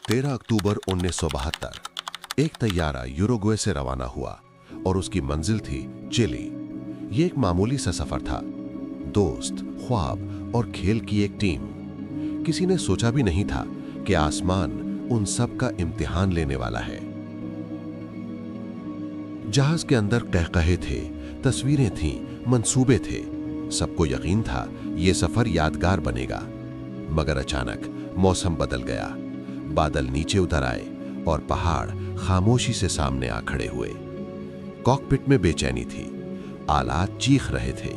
13 अक्टूबर 1972 एक तैयारा यूरुग्वे से रवाना हुआ और उसकी मंजिल थी चिली। ये एक मामूली सा सफर था, दोस्त, ख्वाब और खेल की एक टीम। किसी ने सोचा भी नहीं था कि आसमान उन सब का इम्तिहान लेने वाला है। जहाज के अंदर कहकहे थे, तस्वीरें थीं, मंसूबे थे। सबको यकीन था ये सफर यादगार बनेगा। मगर अचानक मौसम बदल गया, बादल नीचे उतर आए और पहाड़ खामोशी से सामने आ खड़े हुए। कॉकपिट में बेचैनी थी, आलात चीख रहे थे,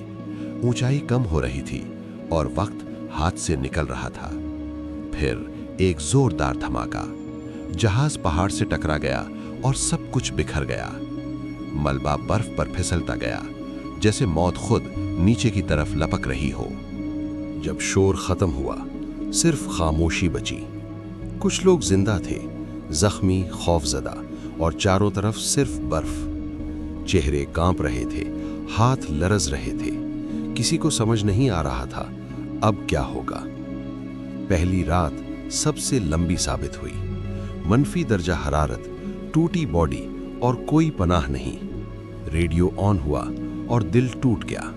ऊंचाई कम हो रही थी और वक्त हाथ से निकल रहा था। फिर एक जोरदार धमाका, जहाज पहाड़ से टकरा गया और सब कुछ बिखर गया। मलबा बर्फ पर फिसलता गया, जैसे मौत खुद नीचे की तरफ लपक रही हो। जब शोर खत्म हुआ, सिर्फ खामोशी बची। कुछ लोग जिंदा थे, जख्मी, खौफजदा, और चारों तरफ सिर्फ बर्फ। चेहरे कांप रहे थे, हाथ लरज रहे थे। किसी को समझ नहीं आ रहा था अब क्या होगा। पहली रात सबसे लंबी साबित हुई। मनफी दर्जा हरारत, टूटी बॉडी और कोई पनाह नहीं। रेडियो ऑन हुआ और दिल टूट गया।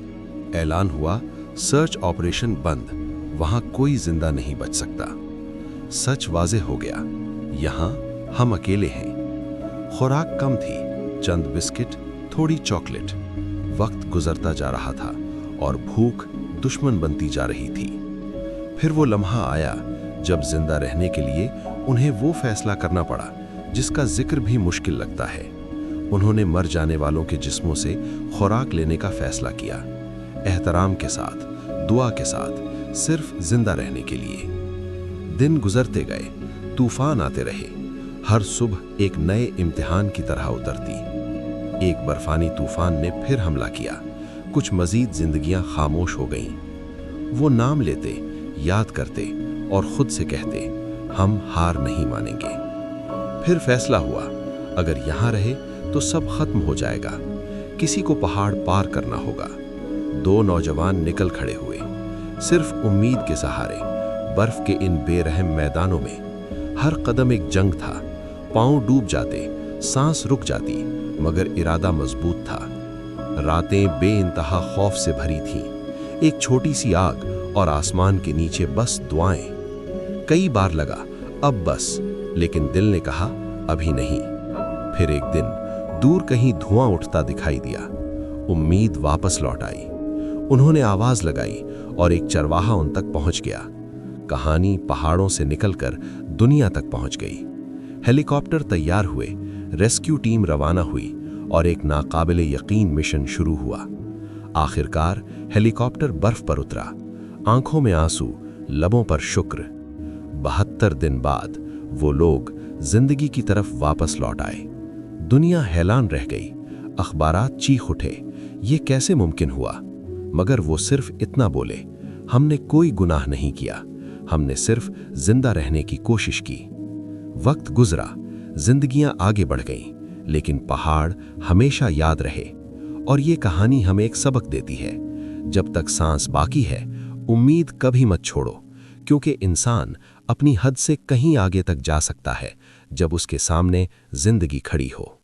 ऐलान हुआ, सर्च ऑपरेशन बंद, वहां कोई जिंदा नहीं बच सकता। सच वाज़ेह हो गया, यहां हम अकेले हैं। खुराक कम थी, चंद बिस्किट, थोड़ी चॉकलेट। वक्त गुजरता जा रहा था और भूख दुश्मन बनती जा रही थी। फिर वो लम्हा आया जब जिंदा रहने के लिए उन्हें वो फैसला करना पड़ा जिसका जिक्र भी मुश्किल लगता है। उन्होंने मर जाने वालों के जिस्मों से खुराक लेने का फैसला किया, एहतराम के साथ, दुआ के साथ, सिर्फ जिंदा रहने के लिए। दिन गुजरते गए, तूफान आते रहे। हर सुबह एक नए इम्तिहान की तरह उतरती। एक बर्फानी तूफान ने फिर हमला किया। कुछ मजीद जिंदगियां खामोश हो गईं। वो नाम लेते, याद करते और खुद से कहते, हम हार नहीं मानेंगे। फिर फैसला हुआ, अगर यहां रहे तो सब खत्म हो जाएगा। किसी को पहाड़ पार करना होगा। दो नौजवान निकल खड़े हुए, सिर्फ उम्मीद के सहारे, बर्फ के इन बेरहम मैदानों में। हर कदम एक जंग था। पांव डूब जाते, सांस रुक जाती, मगर इरादा मजबूत था। रातें बेइंतहा खौफ से भरी थीं। एक छोटी सी आग और आसमान के नीचे बस दुआएं। कई बार लगा अब बस, लेकिन दिल ने कहा अभी नहीं। फिर एक दिन दूर कहीं धुआं उठता दिखाई दिया। उम्मीद वापस लौट आई। उन्होंने आवाज लगाई और एक चरवाहा उन तक पहुंच गया। कहानी पहाड़ों से निकलकर दुनिया तक पहुंच गई। हेलीकॉप्टर तैयार हुए, रेस्क्यू टीम रवाना हुई और एक नाकाबिले यकीन मिशन शुरू हुआ। आखिरकार हेलीकॉप्टर बर्फ पर उतरा, आंखों में आंसू, लबों पर शुक्र। 72 दिन बाद वो लोग जिंदगी की तरफ वापस लौट आए। दुनिया हैरान रह गई, अखबारात चीख उठे, ये कैसे मुमकिन हुआ? मगर वो सिर्फ इतना बोले, हमने कोई गुनाह नहीं किया, हमने सिर्फ जिंदा रहने की कोशिश की। वक्त गुजरा, जिंदगियां आगे बढ़ गईं, लेकिन पहाड़ हमेशा याद रहे। और ये कहानी हमें एक सबक देती है, जब तक सांस बाकी है, उम्मीद कभी मत छोड़ो, क्योंकि इंसान अपनी हद से कहीं आगे तक जा सकता है जब उसके सामने जिंदगी खड़ी हो।